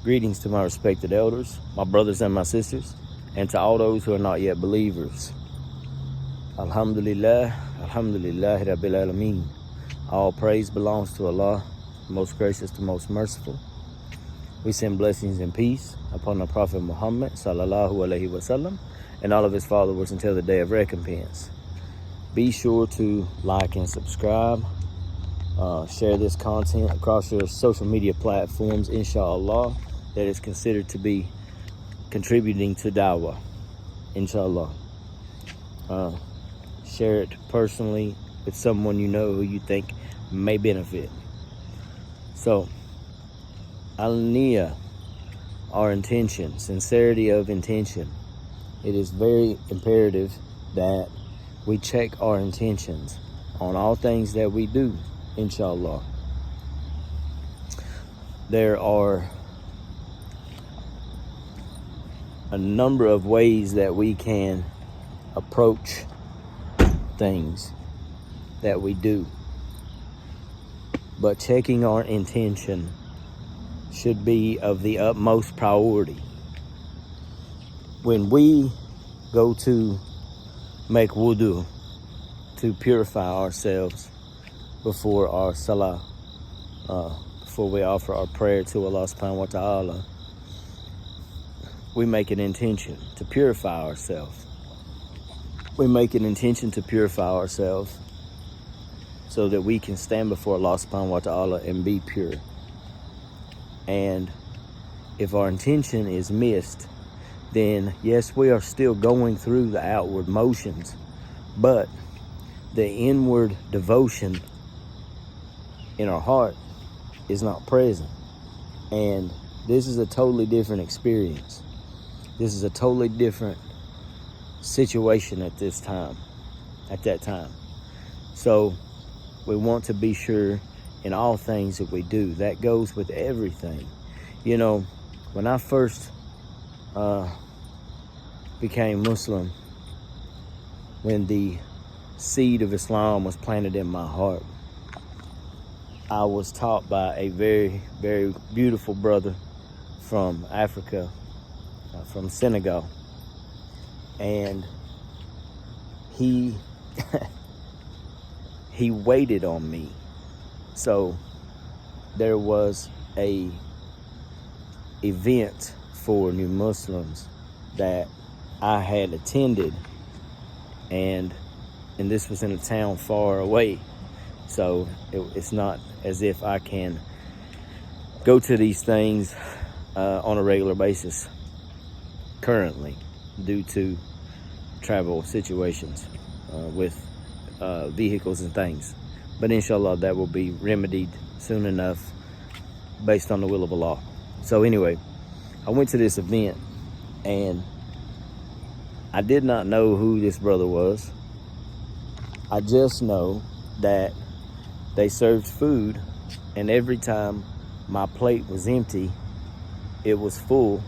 Greetings to my respected elders, my brothers and my sisters, and to all those who are not yet believers. Alhamdulillah, Alhamdulillah, Rabbil Alameen. All praise belongs to Allah, the most gracious, the most merciful. We send blessings and peace upon the Prophet Muhammad, sallallahu alaihi wasallam, and all of his followers until the day of recompense. Be sure to like and subscribe. Share this content across your social media platforms, inshallah, that is considered to be contributing to dawah, inshallah. Share it personally with someone you know who you think may benefit. So, al-niyah, our intention, sincerity of intention. It is very imperative that we check our intentions on all things that we do, inshallah. There are a number of ways that we can approach things that we do, but checking our intention should be of the utmost priority. When we go to make wudu to purify ourselves before our salah, before we offer our prayer to Allah subhanahu wa ta'ala, we make an intention to purify ourselves. We make an intention to purify ourselves so that we can stand before Allah subhanahu wa ta'ala and be pure. And if our intention is missed, then yes, we are still going through the outward motions, but the inward devotion in our heart is not present. And this is a totally different experience. This is a totally different situation at that time. So we want to be sure in all things that we do. That goes with everything. You know, when I first became Muslim, when the seed of Islam was planted in my heart, I was taught by a very, very beautiful brother from Africa, from Senegal, and he he waited on me. So there was a event for new Muslims that I had attended, and this was in a town far away, so it's not as if I can go to these things on a regular basis currently due to travel situations with vehicles and things. But inshallah, that will be remedied soon enough based on the will of Allah. So anyway, I went to this event and I did not know who this brother was. I just know that they served food, and every time my plate was empty, it was full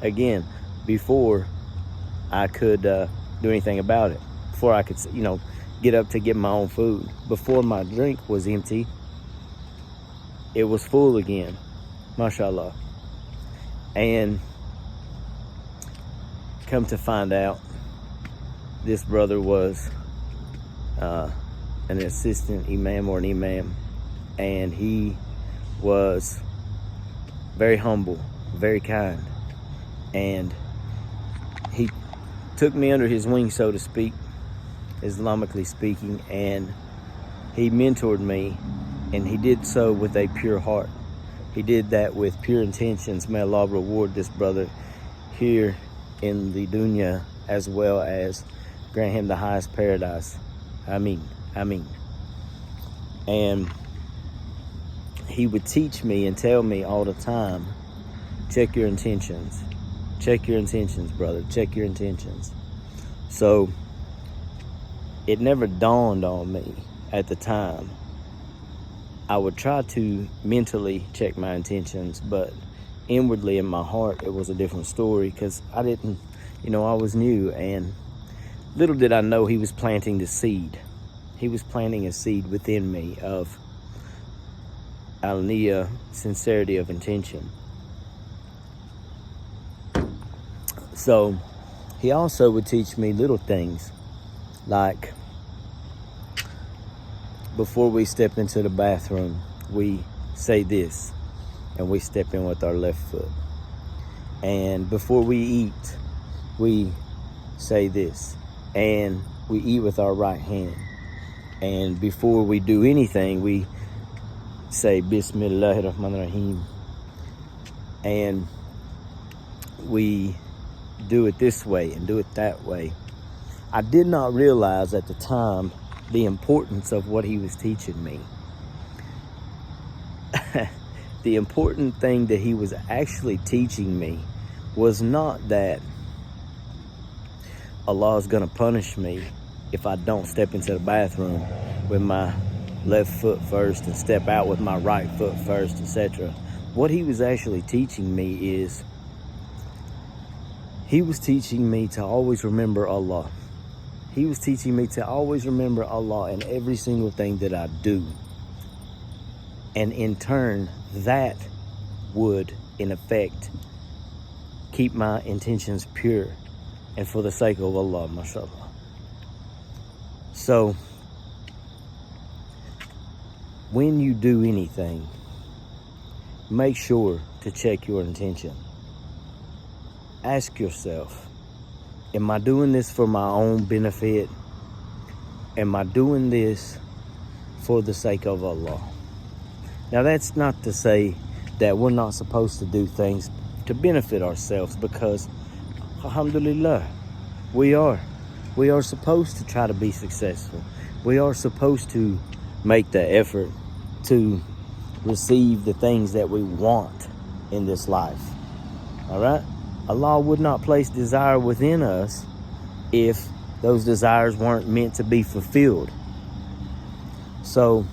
again before I could do anything about it, before I could, get up to get my own food. Before my drink was empty, it was full again, mashallah. And come to find out, this brother was an assistant imam or an imam, and he was very humble, very kind, and he took me under his wing, so to speak, Islamically speaking, and he mentored me, and he did so with a pure heart. He did that with pure intentions. May Allah reward this brother here in the dunya, as well as grant him the highest paradise. Ameen. Ameen. And he would teach me and tell me all the time, check your intentions. Check your intentions, brother. Check your intentions. So it never dawned on me at the time. I would try to mentally check my intentions, but inwardly in my heart, it was a different story, because I didn't, I was new, and little did I know he was planting the seed. He was planting a seed within me of al-niyah, sincerity of intention. So he also would teach me little things like before we step into the bathroom, we say this and we step in with our left foot. And before we eat, we say this and we eat with our right hand. And before we do anything, we say Bismillahirrahmanirrahim. And we do it this way and do it that way. I did not realize at the time the importance of what he was teaching me. The important thing that he was actually teaching me was not that Allah is going to punish me if I don't step into the bathroom with my left foot first and step out with my right foot first, etc. What he was actually teaching me is he was teaching me to always remember Allah. He was teaching me to always remember Allah in every single thing that I do. And in turn, that would, in effect, keep my intentions pure and for the sake of Allah, mashallah. So, when you do anything, make sure to check your intention. Ask yourself, am I doing this for my own benefit? Am I doing this for the sake of Allah? Now, that's not to say that we're not supposed to do things to benefit ourselves, because, alhamdulillah, we are. We are supposed to try to be successful. We are supposed to make the effort to receive the things that we want in this life. All right? Allah would not place desire within us if those desires weren't meant to be fulfilled. So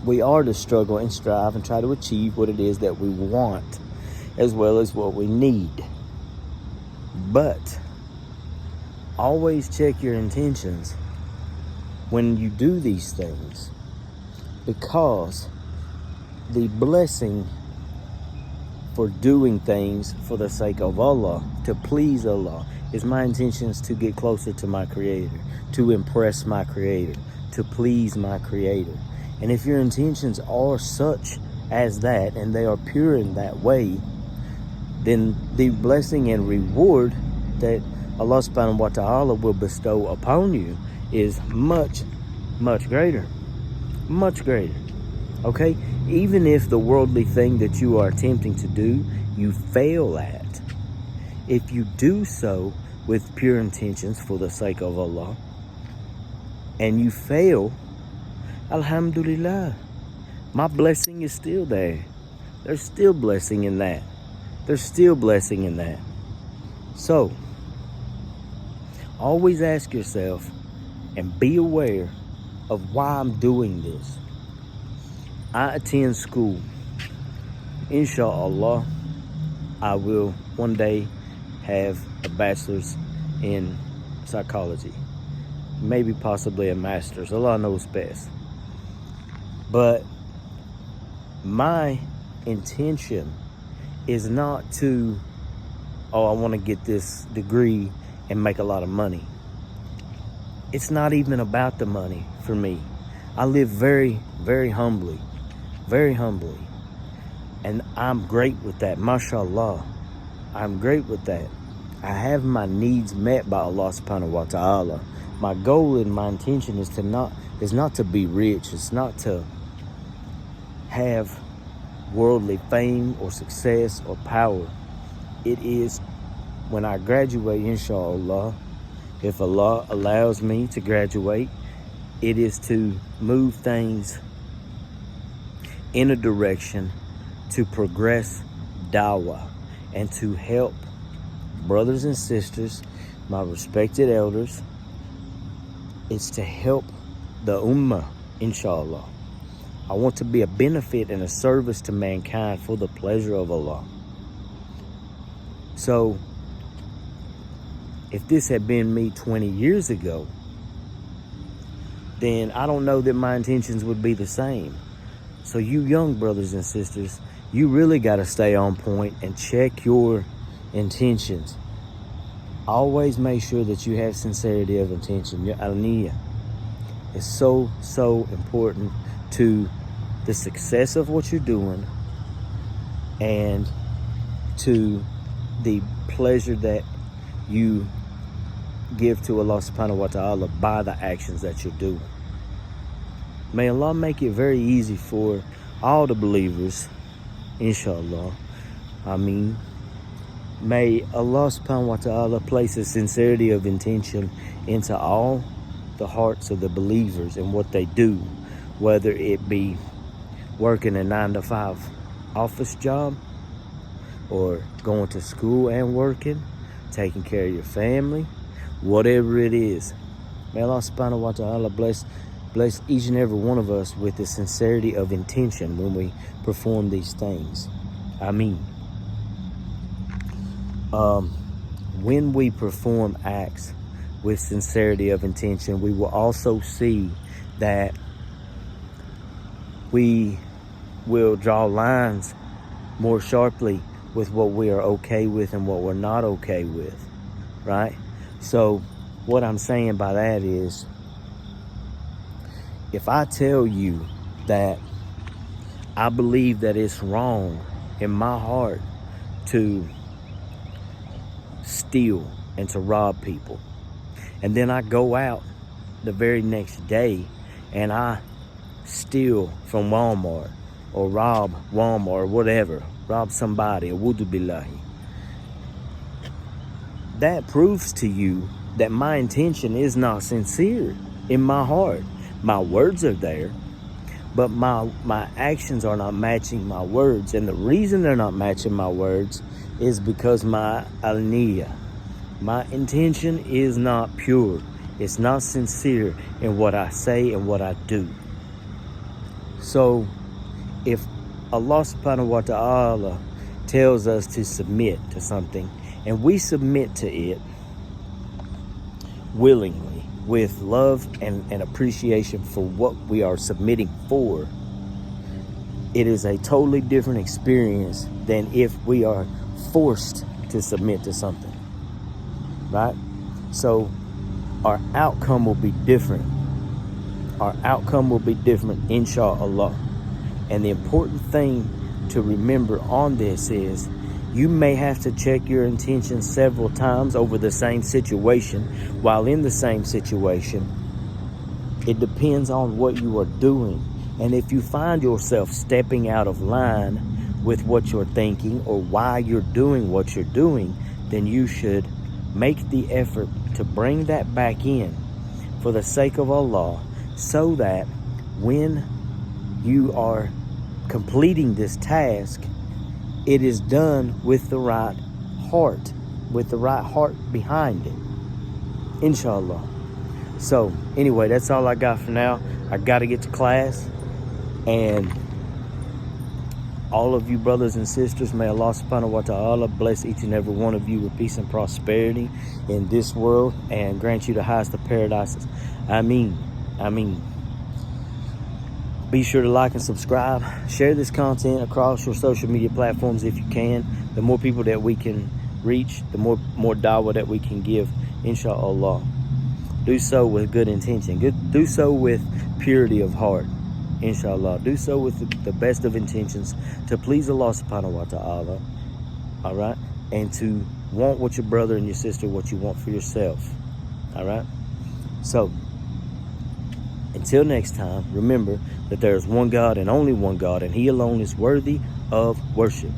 we are to struggle and strive and try to achieve what it is that we want, as well as what we need. But always check your intentions when you do these things, because the blessing for doing things for the sake of Allah, to please Allah, is my intentions to get closer to my Creator, to impress my Creator, to please my Creator. And if your intentions are such as that, and they are pure in that way, then the blessing and reward that Allah subhanahu wa ta'ala will bestow upon you is much, much greater. Much greater. Okay? Even if the worldly thing that you are attempting to do, you fail at, if you do so with pure intentions for the sake of Allah, and you fail, alhamdulillah, my blessing is still there. There's still blessing in that. There's still blessing in that. So, always ask yourself and be aware of why I'm doing this. I attend school. Inshallah, I will one day have a bachelor's in psychology. Maybe possibly a master's. Allah knows best. But my intention is not to, I want to get this degree and make a lot of money. It's not even about the money for me. I live very, very humbly. Very humbly. And I'm great with that. MashaAllah. I'm great with that. I have my needs met by Allah subhanahu wa ta'ala. My goal and my intention is not to be rich. It's not to have worldly fame or success or power. It is when I graduate, inshallah, if Allah allows me to graduate, it is to move things in a direction to progress dawah and to help brothers and sisters, my respected elders. It's to help the ummah, inshallah. I want to be a benefit and a service to mankind for the pleasure of Allah. So, if this had been me 20 years ago, then I don't know that my intentions would be the same. So you young brothers and sisters, you really got to stay on point and check your intentions. always make sure that you have sincerity of intention. Your aliyah is so important to the success of what you're doing and to the pleasure that you give to Allah subhanahu wa ta'ala by the actions that you're doing. May Allah make it very easy for all the believers, inshallah. May Allah subhanahu wa ta'ala place a sincerity of intention into all the hearts of the believers in what they do, whether it be working a 9-to-5 office job or going to school and working, taking care of your family, whatever it is. May Allah subhanahu wa ta'ala bless each and every one of us with the sincerity of intention when we perform these things. When we perform acts with sincerity of intention, we will also see that we will draw lines more sharply with what we are okay with and what we're not okay with, right? So what I'm saying by that is, if I tell you that I believe that it's wrong in my heart to steal and to rob people, and then I go out the very next day and I steal from Walmart or rob Walmart or whatever, rob somebody, or wudu billahi, that proves to you that my intention is not sincere in my heart. My words are there, but my actions are not matching my words. And the reason they're not matching my words is because my aliyah, my intention is not pure. It's not sincere in what I say and what I do. So if Allah subhanahu wa ta'ala tells us to submit to something and we submit to it willingly, with love and appreciation for what we are submitting for, it is a totally different experience than if we are forced to submit to something, right? So our outcome will be different. Our outcome will be different, inshallah. And the important thing to remember on this is, you may have to check your intentions several times over the same situation. While in the same situation, it depends on what you are doing. And if you find yourself stepping out of line with what you're thinking or why you're doing what you're doing, then you should make the effort to bring that back in for the sake of Allah, so that when you are completing this task, it is done with the right heart, behind it, inshallah. So anyway, that's all I got for now. I got to get to class, and all of you brothers and sisters, may Allah subhanahu wa ta'ala bless each and every one of you with peace and prosperity in this world and grant you the highest of paradises. Ameen. Be sure to like and subscribe. Share this content across your social media platforms if you can. The more people that we can reach, the more dawah that we can give, inshallah. Do so with good intention. Do so with purity of heart, inshallah. Do so with the best of intentions to please Allah subhanahu wa ta'ala, all right? And to want what your brother and your sister, what you want for yourself, all right? So, until next time, remember that there is one God and only one God, and He alone is worthy of worship.